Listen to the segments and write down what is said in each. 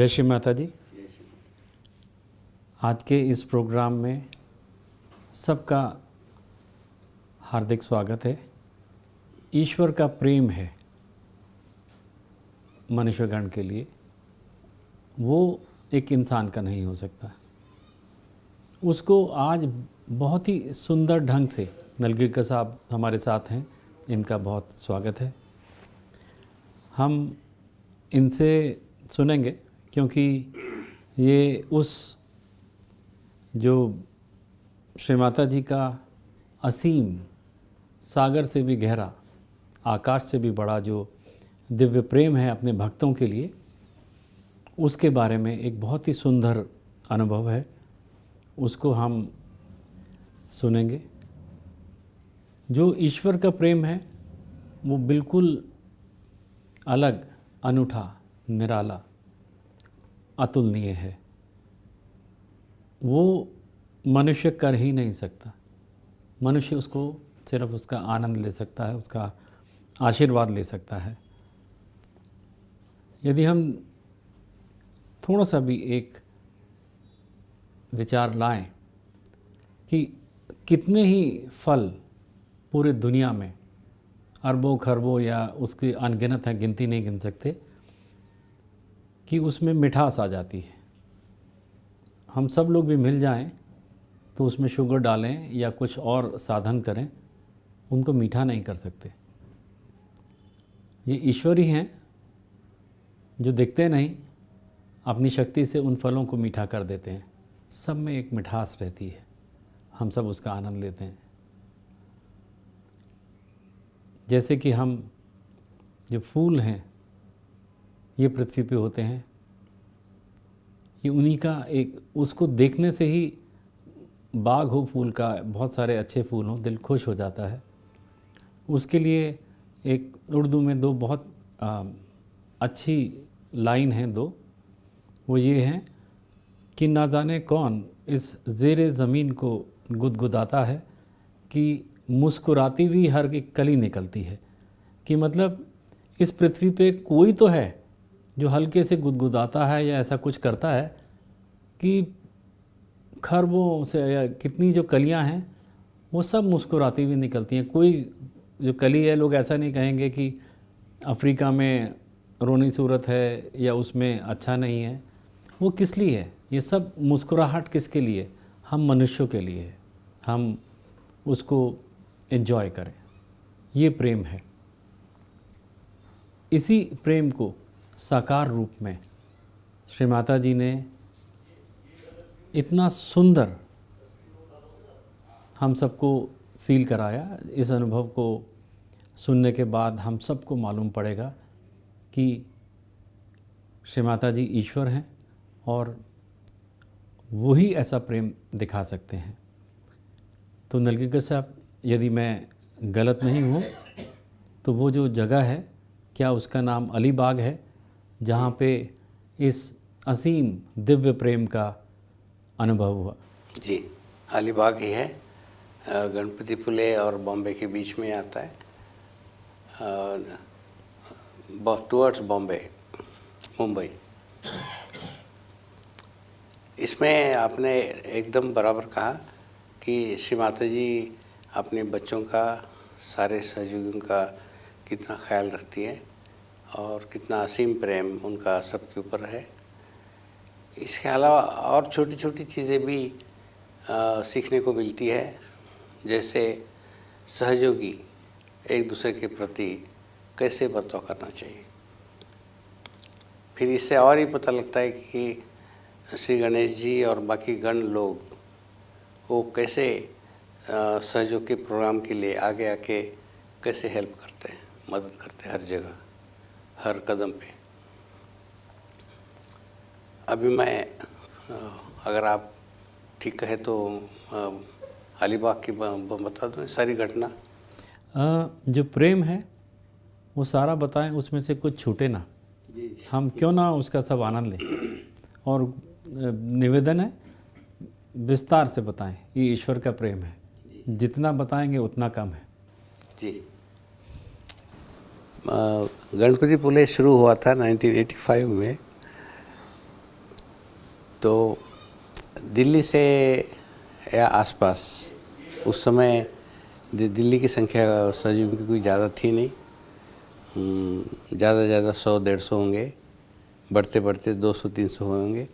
जय श्री माता जी। आज के इस प्रोग्राम में सबका हार्दिक स्वागत है। ईश्वर का प्रेम है मनुष्यगण के लिए, वो एक इंसान का नहीं हो सकता। उसको आज बहुत ही सुंदर ढंग से नलगिरकर साहब हमारे साथ हैं, इनका बहुत स्वागत है। हम इनसे सुनेंगे क्योंकि ये उस जो श्री माता जी का असीम, सागर से भी गहरा, आकाश से भी बड़ा जो दिव्य प्रेम है अपने भक्तों के लिए, उसके बारे में एक बहुत ही सुंदर अनुभव है, उसको हम सुनेंगे। जो ईश्वर का प्रेम है वो बिल्कुल अलग, अनूठा, निराला, अतुलनीय है। वो मनुष्य कर ही नहीं सकता। मनुष्य उसको सिर्फ उसका आनंद ले सकता है, उसका आशीर्वाद ले सकता है। यदि हम थोड़ा सा भी एक विचार लाएं कि कितने ही फल पूरे दुनिया में, अरबों खरबों या उसकी अनगिनत है, गिनती नहीं गिन सकते, कि उसमें मिठास आ जाती है। हम सब लोग भी मिल जाएं तो उसमें शुगर डालें या कुछ और साधन करें, उनको मीठा नहीं कर सकते। ये ईश्वर ही हैं जो दिखते नहीं, अपनी शक्ति से उन फलों को मीठा कर देते हैं। सब में एक मिठास रहती है, हम सब उसका आनंद लेते हैं। जैसे कि हम जो फूल हैं ये पृथ्वी पे होते हैं, ये उन्हीं का एक, उसको देखने से ही बाग हो फूल का, बहुत सारे अच्छे फूल हों, दिल खुश हो जाता है। उसके लिए एक उर्दू में दो बहुत अच्छी लाइन हैं दो, वो ये हैं कि ना जाने कौन इस ज़ेरे ज़मीन को गुदगुदाता है कि मुस्कुराती हुई हर एक कली निकलती है। कि मतलब इस पृथ्वी पे कोई तो है जो हल्के से गुदगुदाता है या ऐसा कुछ करता है कि खरबों से या कितनी जो कलियां हैं वो सब मुस्कुराती हुई निकलती हैं। कोई जो कली है, लोग ऐसा नहीं कहेंगे कि अफ्रीका में रोनी सूरत है या उसमें अच्छा नहीं है। वो किस लिए है? ये सब मुस्कुराहट किसके लिए? हम मनुष्यों के लिए है, हम उसको एंजॉय करें। ये प्रेम है। इसी प्रेम को साकार रूप में श्री माता जी ने इतना सुंदर हम सबको फील कराया। इस अनुभव को सुनने के बाद हम सबको मालूम पड़ेगा कि श्री माता जी ईश्वर हैं और वही ऐसा प्रेम दिखा सकते हैं। तो नलगिरकर साहब, यदि मैं गलत नहीं हूँ तो वो जो जगह है, क्या उसका नाम अलीबाग है, जहाँ पे इस असीम दिव्य प्रेम का अनुभव हुआ? जी, अलीबाग ही है। गणपति पुले और बॉम्बे के बीच में आता है, टुवर्ड्स बॉम्बे, मुंबई। इसमें आपने एकदम बराबर कहा कि श्री माता जी अपने बच्चों का, सारे सहयोगियों का कितना ख्याल रखती है और कितना असीम प्रेम उनका सबके ऊपर है। इसके अलावा और छोटी छोटी चीज़ें भी सीखने को मिलती है, जैसे सहयोगी एक दूसरे के प्रति कैसे बर्ताव करना चाहिए। फिर इससे और ही पता लगता है कि श्री गणेश जी और बाकी गण लोग वो कैसे सहयोग के प्रोग्राम के लिए आगे आके कैसे हेल्प करते हैं, मदद करते हैं हर जगह, हर कदम पे। अभी मैं, अगर आप ठीक कहे तो अलीबाग की बता दूँ सारी घटना। जो प्रेम है वो सारा बताएं, उसमें से कुछ छूटे ना। हम क्यों ना उसका सब आनंद लें। और निवेदन है, विस्तार से बताएं। ये ईश्वर का प्रेम है, जितना बताएंगे उतना कम है। जी, गणपति पुले शुरू हुआ था 1985 में। तो दिल्ली से या आसपास उस समय दिल्ली की संख्या सहयोगियों की कोई ज़्यादा थी नहीं, ज़्यादा से ज़्यादा 100-150 होंगे, बढ़ते बढ़ते 200-300 होंगे।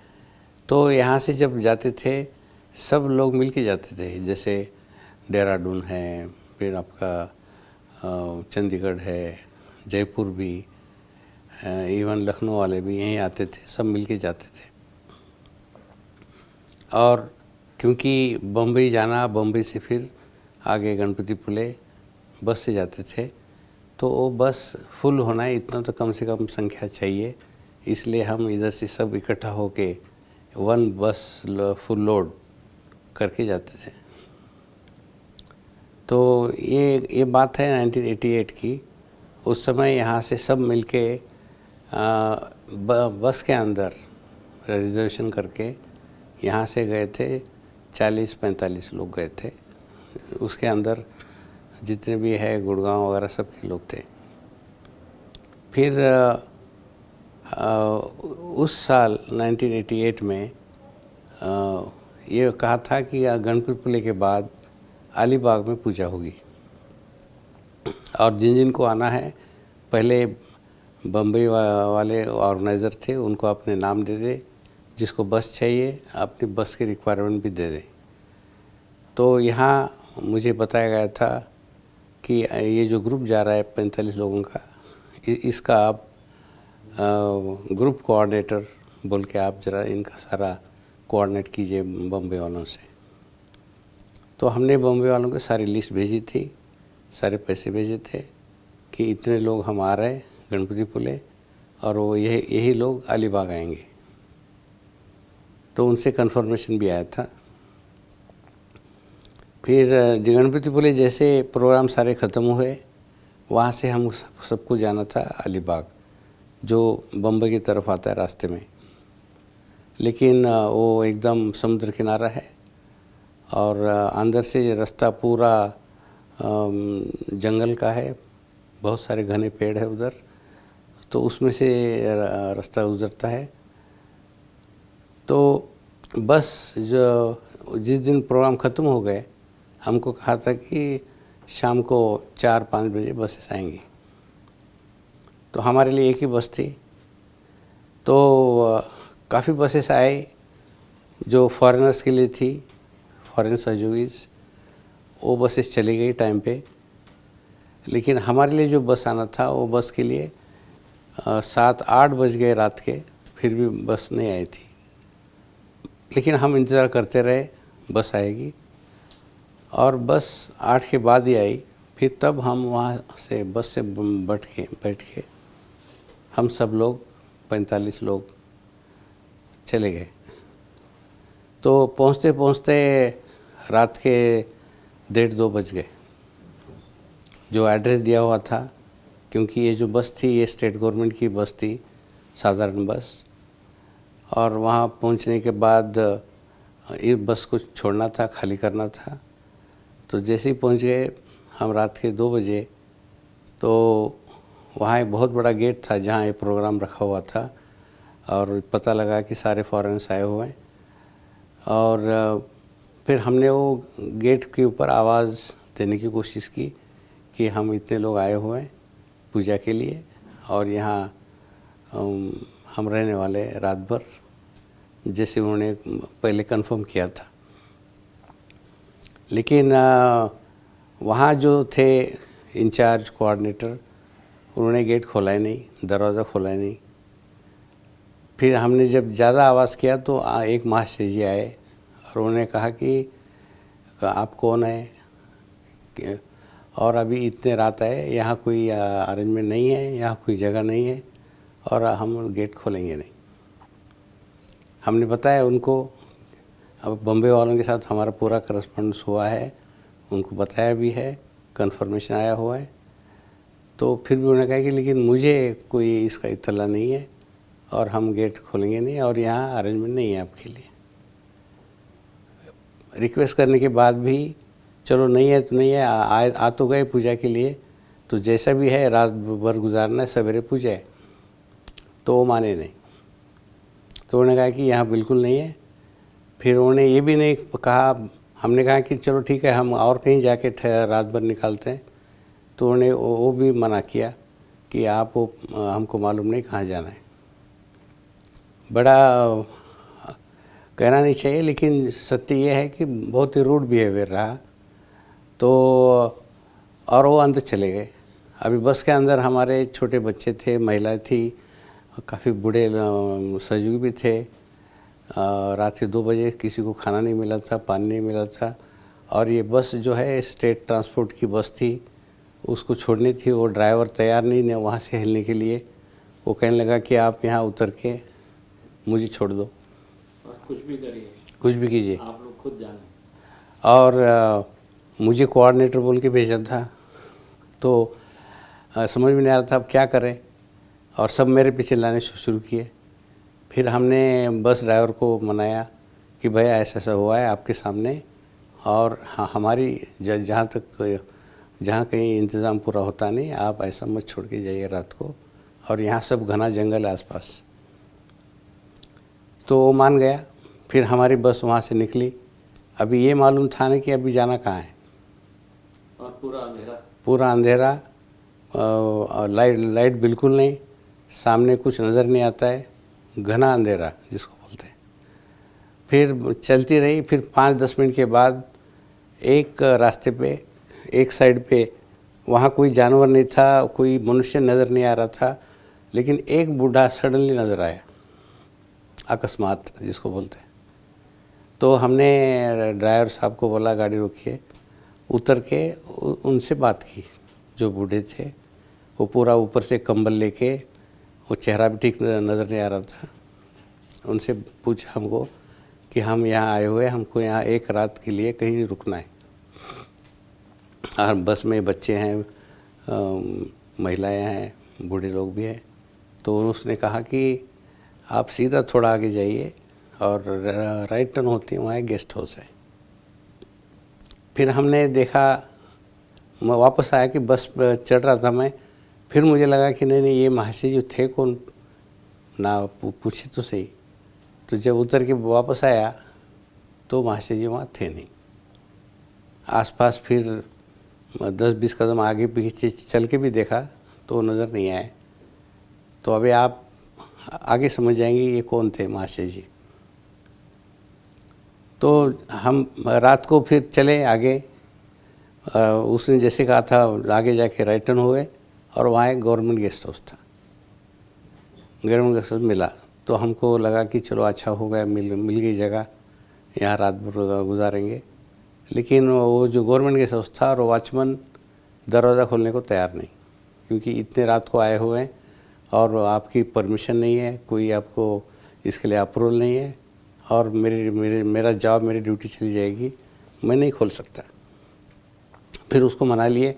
तो यहाँ से जब जाते थे सब लोग मिल के जाते थे, जैसे देहरादून है, फिर आपका चंडीगढ़ है, जयपुर भी, इवन लखनऊ वाले भी यहीं आते थे, सब मिल के जाते थे। और क्योंकि बम्बई जाना, बम्बई से फिर आगे गणपतिपुले बस से जाते थे, तो वो बस फुल होना है, इतना तो कम से कम संख्या चाहिए, इसलिए हम इधर से सब इकट्ठा होके वन बस फुल लोड करके जाते थे। तो ये बात है 1988 की। उस समय यहाँ से सब मिलके बस के अंदर रिजर्वेशन करके यहाँ से गए थे, 40-45 लोग गए थे। उसके अंदर जितने भी है गुड़गांव वगैरह सब के लोग थे। फिर उस साल 1988 में ये कहा था कि गणपतिपुले के बाद अलीबाग में पूजा होगी, और जिन जिन को आना है पहले बम्बई वाले ऑर्गेनाइज़र थे उनको अपने नाम दे दे, जिसको बस चाहिए अपनी बस की रिक्वायरमेंट भी दे दे। तो यहाँ मुझे बताया गया था कि ये जो ग्रुप जा रहा है 45 लोगों का, इसका आप ग्रुप कोऑर्डिनेटर बोल के आप ज़रा इनका सारा कोऑर्डिनेट कीजिए बम्बई वालों से। तो हमने बम्बई वालों को सारी लिस्ट भेजी थी, सारे पैसे भेजे थे कि इतने लोग हम आ रहे हैं गणपतिपुले, और वो यही लोग अलीबाग आएंगे। तो उनसे कंफर्मेशन भी आया था। फिर गणपतिपुले जैसे प्रोग्राम सारे ख़त्म हुए, वहाँ से हम सबको जाना था अलीबाग, जो बम्बई की तरफ आता है रास्ते में। लेकिन वो एकदम समुद्र किनारा है, और अंदर से रास्ता पूरा जंगल का है, बहुत सारे घने पेड़ है उधर, तो उसमें से रास्ता गुजरता है। तो बस जो जिस दिन प्रोग्राम ख़त्म हो गए, हमको कहा था कि शाम को 4-5 बजे बसेस आएंगी। तो हमारे लिए एक ही बस थी। तो काफ़ी बसेस आए जो फॉरेनर्स के लिए थी, फॉरेन सहयोगीज, वो बसेस चली गई टाइम पे। लेकिन हमारे लिए जो बस आना था वो बस के लिए 7-8 बज गए रात के, फिर भी बस नहीं आई थी। लेकिन हम इंतज़ार करते रहे बस आएगी, और बस 8 के बाद ही आई। फिर तब हम वहाँ से बस से बैठ के हम सब लोग 45 लोग चले गए। तो पहुँचते पहुँचते रात के 1:30-2 बज गए, जो एड्रेस दिया हुआ था। क्योंकि ये जो बस थी ये स्टेट गवर्नमेंट की बस थी, साधारण बस, और वहाँ पहुँचने के बाद ये बस को छोड़ना था, खाली करना था। तो जैसे ही पहुँच गए हम रात के 2 बजे, तो वहाँ एक बहुत बड़ा गेट था जहाँ ये प्रोग्राम रखा हुआ था, और पता लगा कि सारे फॉरेनर्स आए हुए हैं। और फिर हमने वो गेट के ऊपर आवाज़ देने की कोशिश की कि हम इतने लोग आए हुए हैं पूजा के लिए, और यहाँ हम रहने वाले रात भर, जैसे उन्होंने पहले कंफर्म किया था। लेकिन वहाँ जो थे इंचार्ज कोऑर्डिनेटर, उन्होंने गेट खोला ही नहीं, दरवाज़ा खोला ही नहीं। फिर हमने जब ज़्यादा आवाज़ किया तो एक महाशय जी आए, और उन्होंने कहा कि आप कौन है, और अभी इतने रात आए, यहाँ कोई अरेंजमेंट नहीं है, यहाँ कोई जगह नहीं है, और हम गेट खोलेंगे नहीं। हमने बताया उनको, अब बम्बई वालों के साथ हमारा पूरा करस्पॉन्डेंस हुआ है, उनको बताया भी है, कंफर्मेशन आया हुआ है। तो फिर भी उन्होंने कहा कि लेकिन मुझे कोई इसका इत्तला नहीं है, और हम गेट खोलेंगे नहीं, और यहाँ अरेंजमेंट नहीं है आपके लिए। रिक्वेस्ट करने के बाद भी चलो नहीं है तो नहीं है, आ तो गए पूजा के लिए, तो जैसा भी है रात भर गुजारना है, सवेरे पूजा है। तो वो माने नहीं। तो उन्होंने कहा कि यहाँ बिल्कुल नहीं है। फिर उन्होंने ये भी नहीं कहा, हमने कहा कि चलो ठीक है हम और कहीं जाके रात भर निकालते हैं। तो उन्होंने वो भी मना किया कि आप हमको मालूम नहीं कहाँ जाना है। बड़ा कहना नहीं चाहिए, लेकिन सत्य ये है कि बहुत ही रूड बिहेवियर रहा। तो और वो अंदर चले गए। अभी बस के अंदर हमारे छोटे बच्चे थे, महिलाएं थी, काफ़ी बूढ़े सहयोगी भी थे। रात के 2 बजे किसी को खाना नहीं मिला था, पानी नहीं मिला था। और ये बस जो है स्टेट ट्रांसपोर्ट की बस थी, उसको छोड़नी थी। वो ड्राइवर तैयार नहीं वहाँ से हिलने के लिए। वो कहने लगा कि आप यहाँ उतर के मुझे छोड़ दो, और कुछ भी करिए, कुछ भी कीजिए, आप लोग खुद जाने। और मुझे कोऑर्डिनेटर बोल के भेजा था। तो समझ में नहीं आ रहा था अब क्या करें, और सब मेरे पीछे लाने शुरू किए। फिर हमने बस ड्राइवर को मनाया कि भैया ऐसा ऐसा हुआ है आपके सामने, और हमारी जहाँ कहीं इंतज़ाम पूरा होता नहीं, आप ऐसा मत छोड़ के जाइए रात को, और यहाँ सब घना जंगल है आसपास। तो वो मान गया। फिर हमारी बस वहाँ से निकली। अभी ये मालूम था ना कि अभी जाना कहाँ है, और पूरा अंधेरा, लाइट बिल्कुल नहीं, सामने कुछ नज़र नहीं आता है, घना अंधेरा जिसको बोलते हैं। फिर चलती रही। फिर 5-10 मिनट के बाद एक रास्ते पे, एक साइड पे, वहाँ कोई जानवर नहीं था, कोई मनुष्य नज़र नहीं आ रहा था, लेकिन एक बूढ़ा सडनली नज़र आया, अकस्मात जिसको बोलते हैं। तो हमने ड्राइवर साहब को बोला गाड़ी रोकिए, उतर के उनसे बात की। जो बूढ़े थे वो पूरा ऊपर से कंबल लेके, वो चेहरा भी ठीक नज़र नहीं आ रहा था। उनसे पूछा हमको कि हम यहाँ आए हुए, हमको यहाँ एक रात के लिए कहीं रुकना है, और बस में बच्चे हैं, महिलाएं हैं, बूढ़े लोग भी हैं। तो उसने कहा कि आप सीधा थोड़ा आगे जाइए और राइट टर्न होती है, वहाँ एक गेस्ट हाउस है। फिर हमने देखा, मैं वापस आया कि बस चढ़ रहा था मैं। फिर मुझे लगा कि नहीं ये महाशय जो थे कौन, ना पूछे तो सही। तो जब उतर के वापस आया तो महाशय जी वहाँ थे नहीं। आसपास फिर 10-20 कदम आगे पीछे चल के भी देखा तो वो नज़र नहीं आए। तो अभी आप आगे समझ जाएंगे ये कौन थे महाशय जी। तो हम रात को फिर चले आगे। उसने जैसे कहा था आगे जाके राइट टर्न हुए, और वहाँ एक गवर्नमेंट गेस्ट हाउस था। गवर्नमेंट गेस्ट हाउस मिला तो हमको लगा कि चलो अच्छा हो गया, मिल गई जगह, यहाँ रात भर गुजारेंगे। लेकिन वो जो गवर्नमेंट गेस्ट हाउस था, और वॉचमैन दरवाज़ा खोलने को तैयार नहीं, क्योंकि इतने रात को आए हुए हैं और आपकी परमिशन नहीं है, कोई आपको इसके लिए अप्रूवल नहीं है, और मेरा जॉब, मेरी ड्यूटी चली जाएगी, मैं नहीं खोल सकता। फिर उसको मना लिए,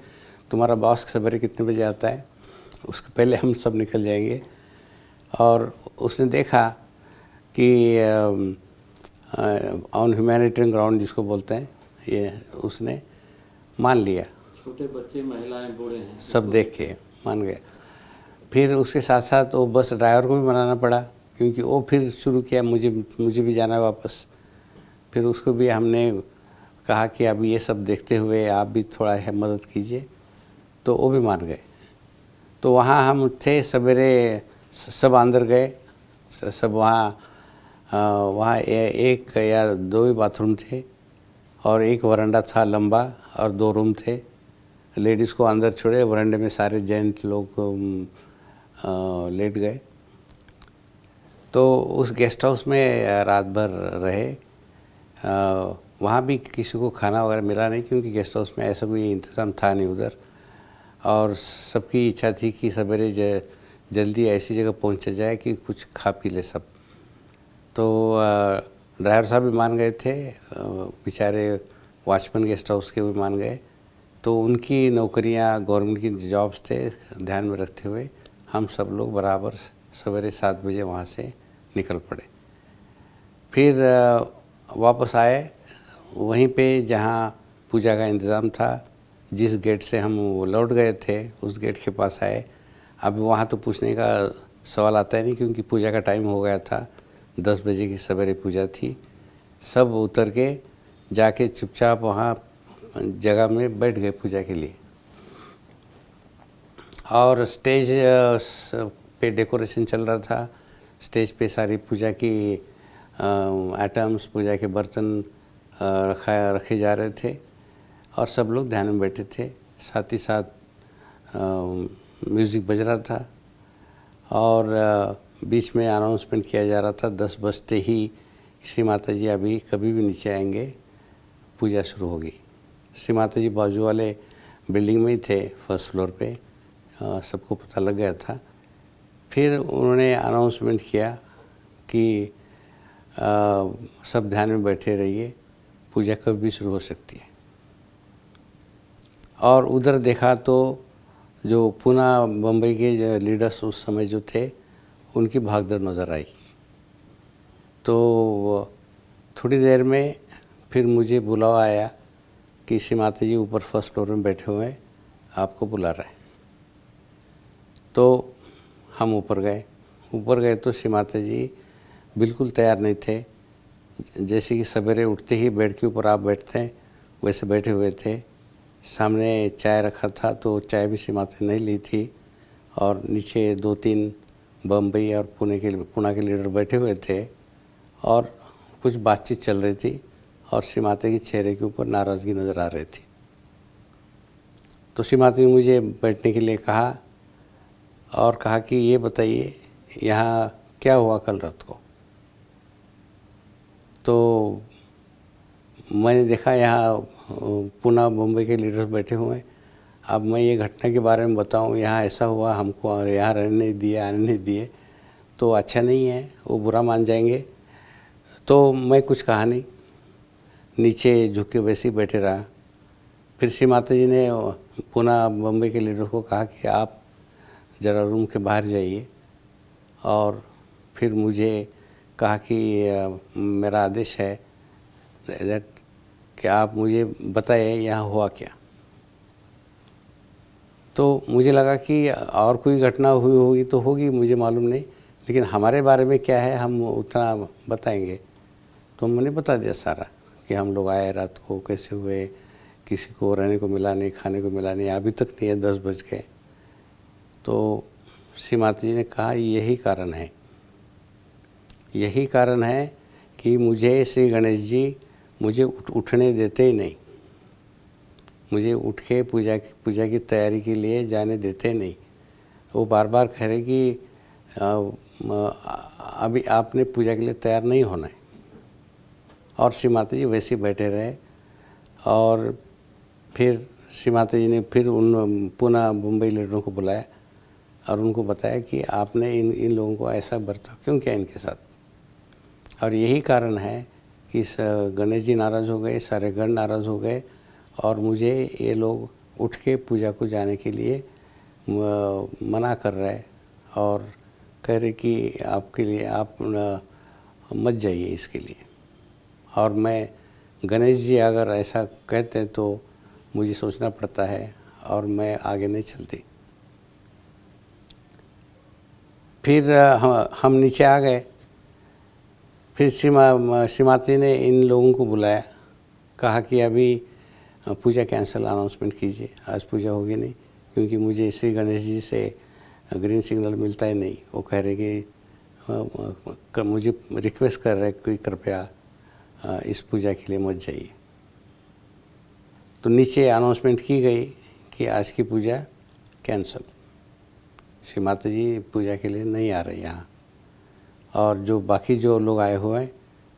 तुम्हारा बॉस सवेरे कितने बजे आता है, उसके पहले हम सब निकल जाएंगे। और उसने देखा कि ऑन ह्यूमैनिटेरियन ग्राउंड जिसको बोलते हैं, ये उसने मान लिया। छोटे बच्चे, महिलाएं, बूढ़े हैं, सब देख के मान गया। फिर उसके साथ साथ वो बस ड्राइवर को भी मनाना पड़ा, क्योंकि वो फिर शुरू किया मुझे भी जाना है वापस। फिर उसको भी हमने कहा कि अब ये सब देखते हुए आप भी थोड़ा है मदद कीजिए, तो वो भी मान गए। तो वहाँ हम थे, सवेरे सब अंदर गए, सब वहाँ एक या 2 ही बाथरूम थे, और एक वरांडा था लंबा, और 2 रूम थे। लेडीज़ को अंदर छोड़े, वरांडे में सारे जेंट लोग लेट गए। तो उस गेस्ट हाउस में रात भर रहे। वहाँ भी किसी को खाना वगैरह मिला नहीं, क्योंकि गेस्ट हाउस में ऐसा कोई इंतज़ाम था नहीं उधर, और सबकी इच्छा थी कि सवेरे जल्दी ऐसी जगह पहुँचा जाए कि कुछ खा पी ले सब। तो ड्राइवर साहब भी मान गए थे, बेचारे वॉचमैन गेस्ट हाउस के भी मान गए। तो उनकी नौकरियां, गवर्नमेंट की जॉब्स थे, ध्यान में रखते हुए हम सब लोग बराबर सवेरे 7 बजे वहाँ से निकल पड़े। फिर वापस आए वहीं पे जहाँ पूजा का इंतज़ाम था। जिस गेट से हम लौट गए थे उस गेट के पास आए। अब वहाँ तो पूछने का सवाल आता ही नहीं, क्योंकि पूजा का टाइम हो गया था। 10 बजे की सवेरे पूजा थी। सब उतर के जाके चुपचाप वहाँ जगह में बैठ गए पूजा के लिए। और स्टेज पे डेकोरेशन चल रहा था। स्टेज पे सारी पूजा की आइटम्स, पूजा के बर्तन रखे जा रहे थे और सब लोग ध्यान में बैठे थे। साथ ही साथ म्यूज़िक बज रहा था और बीच में अनाउंसमेंट किया जा रहा था 10 बजते ही श्री माता जी अभी कभी भी नीचे आएंगे, पूजा शुरू होगी। श्री माता जी बाजू वाले बिल्डिंग में ही थे, फर्स्ट फ्लोर पे, सबको पता लग गया था। फिर उन्होंने अनाउंसमेंट किया कि सब ध्यान में बैठे रहिए, पूजा कभी भी शुरू हो सकती है। और उधर देखा तो जो पूना बम्बई के जो लीडर्स उस समय जो थे, उनकी भागदौड़ नज़र आई। तो थोड़ी देर में फिर मुझे बुलावा आया कि श्री माता जी ऊपर फर्स्ट फ्लोर में बैठे हुए हैं, आपको बुला रहे हैं। तो हम ऊपर गए तो श्री माता जी बिल्कुल तैयार नहीं थे। जैसे कि सवेरे उठते ही बेड के ऊपर आप बैठते हैं वैसे बैठे हुए थे। सामने चाय रखा था तो चाय भी श्री माता ने नहीं ली थी। और नीचे 2-3 बम्बई और पुणे के लीडर बैठे हुए थे और कुछ बातचीत चल रही थी और श्री माता के चेहरे के ऊपर नाराज़गी नज़र आ रही थी। तो श्री माता ने मुझे बैठने के लिए कहा और कहा कि ये बताइए यहाँ क्या हुआ कल रात को। तो मैंने देखा यहाँ पुणे मुंबई के लीडर्स बैठे हुए हैं। अब मैं ये घटना के बारे में बताऊं, यहाँ ऐसा हुआ, हमको और यहाँ रहने नहीं दिए, आने नहीं दिए, तो अच्छा नहीं है, वो बुरा मान जाएंगे। तो मैं कुछ कहा नहीं, नीचे झुक के वैसे ही बैठे रहा। फिर श्री माता जी ने पुणे मुंबई के लीडर को कहा कि आप ज़रा रूम के बाहर जाइए। और फिर मुझे कहा कि मेरा आदेश है दैट कि आप मुझे बताइए यहाँ हुआ क्या। तो मुझे लगा कि और कोई घटना हुई होगी तो होगी, मुझे मालूम नहीं, लेकिन हमारे बारे में क्या है हम उतना बताएंगे। तो मैंने बता दिया सारा कि हम लोग आए रात को, कैसे हुए, किसी को रहने को मिला नहीं, खाने को मिला नहीं, अभी तक नहीं है, 10 बज गए। तो श्री माता जी ने कहा यही कारण है कि मुझे श्री गणेश जी मुझे उठने देते ही नहीं, मुझे उठ के पूजा की तैयारी के लिए जाने देते नहीं। वो बार बार कह रहे कि अभी आपने पूजा के लिए तैयार नहीं होना है। और श्री माता जी वैसे ही बैठे रहे। और फिर श्री माता जी ने फिर उन पुणे मुंबई लीडरों को बुलाया और उनको बताया कि आपने इन लोगों को ऐसा बर्ताव क्यों किया इनके साथ। और यही कारण है कि गणेश जी नाराज़ हो गए, सारे गण नाराज़ हो गए और मुझे ये लोग उठ के पूजा को जाने के लिए मना कर रहे और कह रहे कि आपके लिए आप मत जाइए इसके लिए। और मैं गणेश जी अगर ऐसा कहते हैं तो मुझे सोचना पड़ता है और मैं आगे नहीं चलती। फिर हम नीचे आ गए। फिर श्री माता जी ने इन लोगों को बुलाया, कहा कि अभी पूजा कैंसिल अनाउंसमेंट कीजिए, आज पूजा होगी नहीं, क्योंकि मुझे श्री गणेश जी से ग्रीन सिग्नल मिलता ही नहीं। वो कह रहे कि मुझे रिक्वेस्ट कर रहे कि कृपया इस पूजा के लिए मत जाइए। तो नीचे अनाउंसमेंट की गई कि आज की पूजा कैंसिल, श्री माता जी पूजा के लिए नहीं आ रहे यहाँ। और जो बाकी जो लोग आए हुए हैं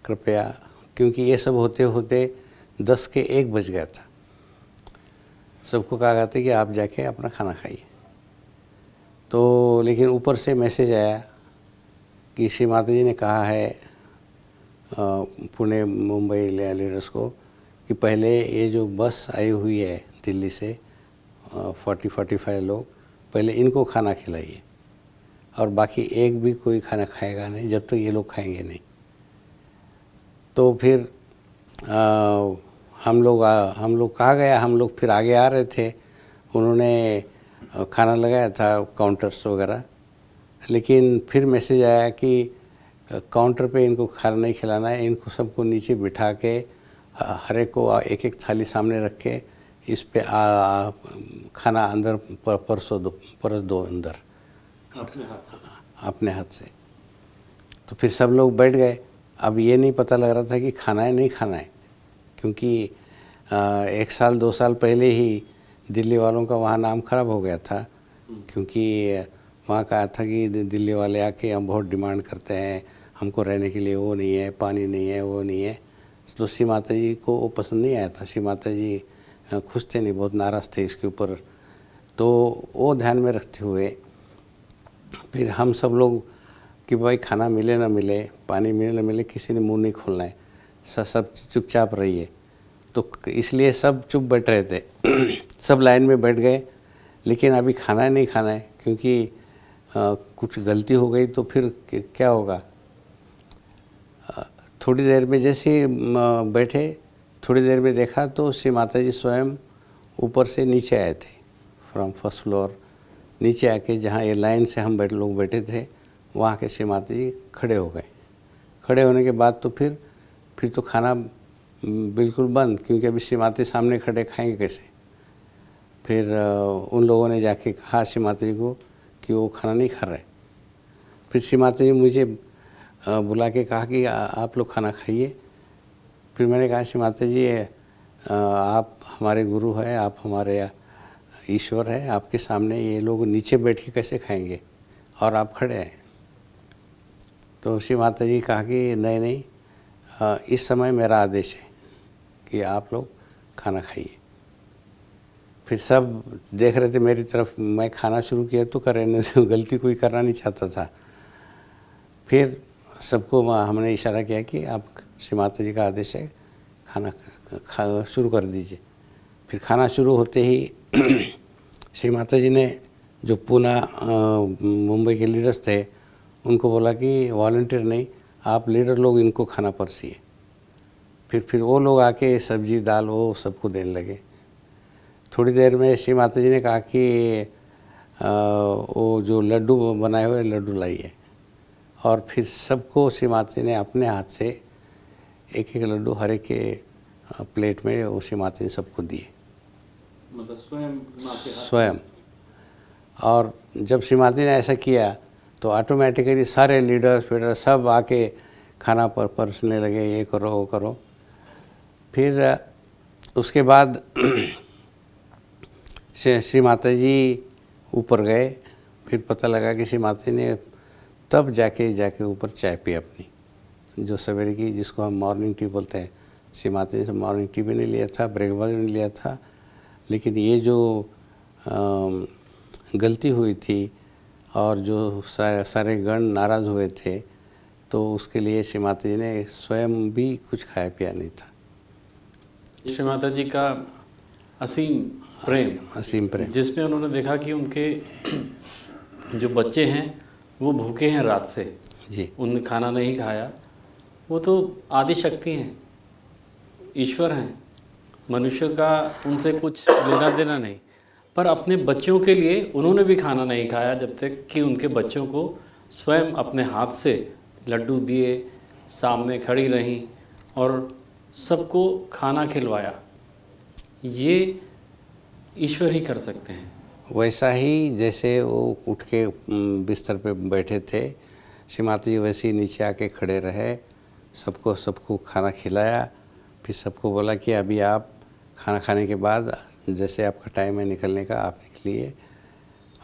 कृपया, क्योंकि ये सब होते होते 10 के 1 बज गया था, सबको कहा गया था कि आप जाके अपना खाना खाइए। तो लेकिन ऊपर से मैसेज आया कि श्री माता जी ने कहा है पुणे मुंबई लीडर्स को कि पहले ये जो बस आई हुई है दिल्ली से 40-45 लोग, पहले इनको खाना खिलाइए और बाकी एक भी कोई खाना खाएगा नहीं जब तक ये लोग खाएंगे नहीं। तो फिर हम लोग कहा गया, हम लोग फिर आगे आ रहे थे। उन्होंने खाना लगाया था काउंटर्स वगैरह, लेकिन फिर मैसेज आया कि काउंटर पे इनको खाना नहीं खिलाना है, इनको सबको नीचे बिठा के हर एक को एक एक थाली सामने रख के इस पे खाना अंदर परस दो अंदर अपने हाथ से। तो फिर सब लोग बैठ गए। अब ये नहीं पता लग रहा था कि खाना है नहीं खाना है, क्योंकि 1 साल 2 साल पहले ही दिल्ली वालों का वहाँ नाम खराब हो गया था, क्योंकि वहाँ कहा था कि दिल्ली वाले आके हम बहुत डिमांड करते हैं, हमको रहने के लिए वो नहीं है, पानी नहीं है, वो नहीं है। तो श्री माता जी को वो पसंद नहीं आया था। श्री माता जी खुश थे नहीं, बहुत नाराज़ थे इसके ऊपर। तो वो ध्यान में रखते हुए फिर हम सब लोग कि भाई खाना मिले ना मिले, पानी मिले ना मिले, किसी ने मुंह नहीं खोलना है, सब चुपचाप रहिए। तो इसलिए सब चुप बैठ रहे थे सब लाइन में बैठ गए, लेकिन अभी खाना है नहीं खाना है, क्योंकि कुछ गलती हो गई तो फिर क्या होगा। थोड़ी देर में जैसे बैठे, थोड़ी देर में देखा तो श्री माता जी स्वयं ऊपर से नीचे आए थे, फ्रॉम फर्स्ट फ्लोर नीचे आके जहाँ ये लाइन से हम लोग बैठे थे वहाँ के श्री माता जी खड़े हो गए। खड़े होने के बाद तो फिर तो खाना बिल्कुल बंद, क्योंकि अभी श्री माता जी सामने खड़े खाएंगे कैसे। फिर उन लोगों ने जाके कहा श्री माता जी को कि वो खाना नहीं खा रहे। फिर श्री माता जी मुझे बुला के कहा कि आप लोग खाना खाइए। फिर मैंने कहा श्री माता जी आप हमारे गुरु हैं, आप हमारे ईश्वर हैं, आपके सामने ये लोग नीचे बैठ के कैसे खाएंगे और आप खड़े हैं। तो श्री माता जी कहा कि नहीं नहीं, इस समय मेरा आदेश है कि आप लोग खाना खाइए। फिर सब देख रहे थे मेरी तरफ, मैं खाना शुरू किया तो गलती कोई करना नहीं चाहता था। फिर सबको हमने इशारा किया कि आप श्री माता जी का आदेश है, खाना शुरू कर दीजिए। फिर खाना शुरू होते ही श्री माता जी ने जो पूना मुंबई के लीडर्स थे उनको बोला कि वॉलंटियर नहीं, आप लीडर लोग इनको खाना परसिए। फिर वो लोग आके सब्जी दाल वो सबको देने लगे। थोड़ी देर में श्री माता जी ने कहा कि वो जो लड्डू बनाए हुए लड्डू लाइए, और फिर सबको श्री माता जी ने अपने हाथ से एक एक लड्डू हर एक के प्लेट में वो श्री माता जी सबको दिए, मतलब स्वयं। और जब श्री माता जी ने ऐसा किया तो ऑटोमेटिकली सारे लीडर्स फीडर सब आके खाना परसने लगे, ये करो वो करो। फिर उसके बाद श्री माता जी ऊपर गए। फिर पता लगा कि श्री माता जी ने तब जाके ऊपर चाय पी अपनी, जो सवेरे की, जिसको हम मॉर्निंग टी बोलते हैं। श्री माता जी से मॉर्निंग टी भी नहीं लिया था, ब्रेकफास्ट भी नहीं लिया था, लेकिन ये जो गलती हुई थी और जो सारे गण नाराज़ हुए थे, तो उसके लिए श्री माता जी ने स्वयं भी कुछ खाया पिया नहीं था। श्री माता जी का असीम प्रेम, जिसमें उन्होंने देखा कि उनके जो बच्चे हैं वो भूखे हैं रात से जी, उनने खाना नहीं खाया। वो तो आदि शक्ति हैं, ईश्वर हैं, मनुष्य का उनसे कुछ लेना देना नहीं, पर अपने बच्चों के लिए उन्होंने भी खाना नहीं खाया जब तक कि उनके बच्चों को स्वयं अपने हाथ से लड्डू दिए, सामने खड़ी रहीं और सबको खाना खिलवाया। ये ईश्वर ही कर सकते हैं। वैसा ही जैसे वो उठ के बिस्तर पे बैठे थे, श्री माता जी वैसे ही नीचे आके खड़े रहे, सबको खाना खिलाया। फिर सबको बोला कि अभी आप खाना खाने के बाद जैसे आपका टाइम है निकलने का, आप निकलिए,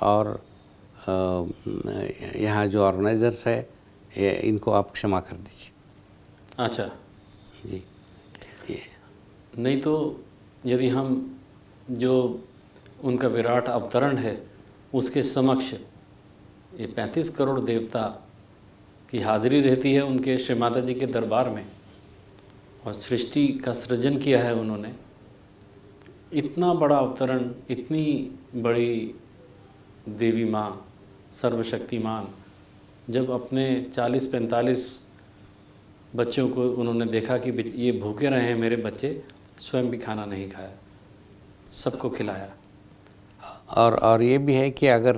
और यहाँ जो ऑर्गेनाइजर्स है इनको आप क्षमा कर दीजिए। अच्छा जी, ये नहीं तो यदि हम जो उनका विराट अवतरण है उसके समक्ष ये 35 करोड़ देवता की हाजिरी रहती है उनके श्री माता जी के दरबार में, और सृष्टि का सृजन किया है उन्होंने, इतना बड़ा अवतरण, इतनी बड़ी देवी माँ सर्वशक्तिमान, जब अपने 40-45 बच्चों को उन्होंने देखा कि ये भूखे रहे हैं मेरे बच्चे, स्वयं भी खाना नहीं खाया, सबको खिलाया। और ये भी है कि अगर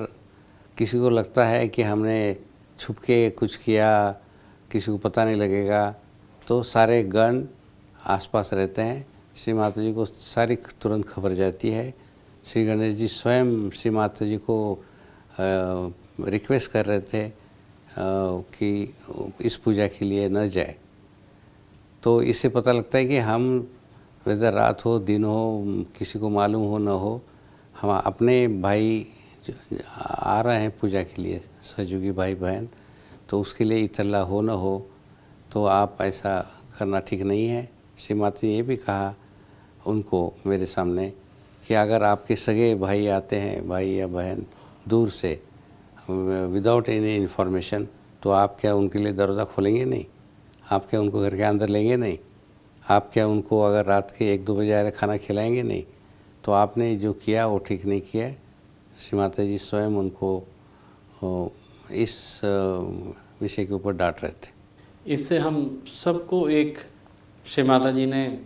किसी को लगता है कि हमने छुप के कुछ किया, किसी को पता नहीं लगेगा। तो सारे गण आसपास रहते हैं, श्री माता जी को सारी तुरंत खबर जाती है। श्री गणेश जी स्वयं श्री माता जी को रिक्वेस्ट कर रहे थे कि इस पूजा के लिए न जाए। तो इससे पता लगता है कि हम वेदर रात हो दिन हो, किसी को मालूम हो न हो, हम अपने भाई आ रहे हैं पूजा के लिए, सहयोगी भाई बहन, तो उसके लिए इतला हो न हो, तो आप ऐसा करना ठीक नहीं है। श्री माता ने ये भी कहा उनको मेरे सामने कि अगर आपके सगे भाई आते हैं, भाई या बहन दूर से, विदाउट एनी इन्फॉर्मेशन, तो आप क्या उनके लिए दरवाज़ा खोलेंगे नहीं? आप क्या उनको घर के अंदर लेंगे नहीं? आप क्या उनको अगर रात के 1-2 बजे आ रहे खाना खिलाएंगे नहीं? तो आपने जो किया वो ठीक नहीं किया है। श्री माता जी स्वयं उनको इस विषय के ऊपर डांट रहे थे। इससे हम सबको एक श्री माता जी ने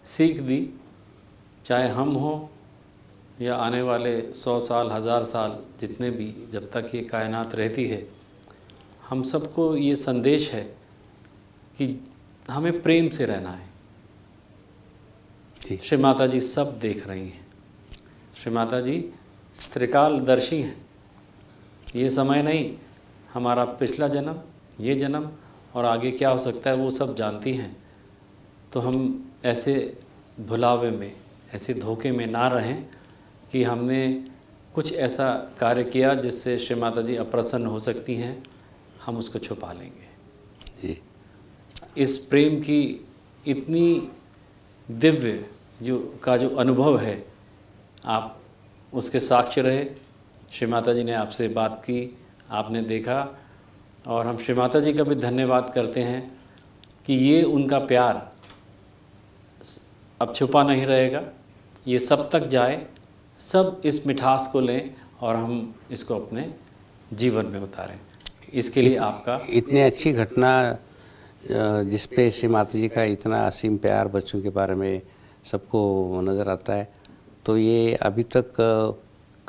सीख दी, चाहे हम हो या आने वाले 100 साल 1000 साल जितने भी, जब तक ये कायनात रहती है, हम सबको ये संदेश है कि हमें प्रेम से रहना है। श्री माता जी सब देख रही हैं। श्री माता जी त्रिकालदर्शी हैं। ये समय नहीं, हमारा पिछला जन्म, ये जन्म और आगे क्या हो सकता है वो सब जानती हैं। तो हम ऐसे भुलावे में, ऐसे धोखे में ना रहें कि हमने कुछ ऐसा कार्य किया जिससे श्री माता जी अप्रसन्न हो सकती हैं, हम उसको छुपा लेंगे। इस प्रेम की इतनी दिव्य जो अनुभव है, आप उसके साक्ष्य रहे। श्री माता जी ने आपसे बात की, आपने देखा, और हम श्री माता जी का भी धन्यवाद करते हैं कि ये उनका प्यार अब छुपा नहीं रहेगा, ये सब तक जाए, सब इस मिठास को लें और हम इसको अपने जीवन में उतारें। इसके लिए आपका इतनी अच्छी घटना जिस पे श्री माता जी का इतना असीम प्यार बच्चों के बारे में सबको नज़र आता है, तो ये अभी तक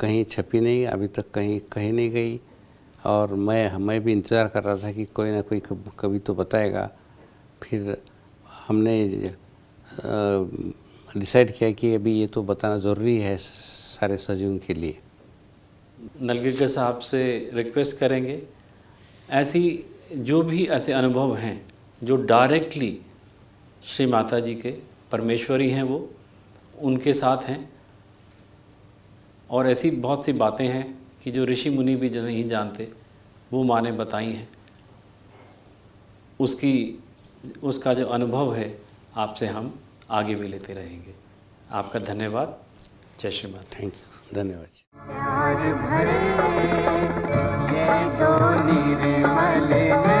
कहीं छपी नहीं, अभी तक कहीं कही नहीं गई। और मैं भी इंतज़ार कर रहा था कि कोई ना कोई कभी तो बताएगा। फिर हमने डिसाइड किया कि अभी ये तो बताना ज़रूरी है सारे सहयोगियों के लिए। नलगिरकर साहब से रिक्वेस्ट करेंगे, ऐसी जो भी ऐसे अनुभव हैं जो डायरेक्टली श्री माता जी के परमेश्वरी हैं, वो उनके साथ हैं, और ऐसी बहुत सी बातें हैं कि जो ऋषि मुनि भी जो नहीं जानते, वो माँ ने बताई हैं। उसका जो अनुभव है आपसे हम आगे भी लेते रहेंगे। आपका धन्यवाद। जय श्री माता। थैंक यू, धन्यवाद। प्यार भरे ये दो निर्मल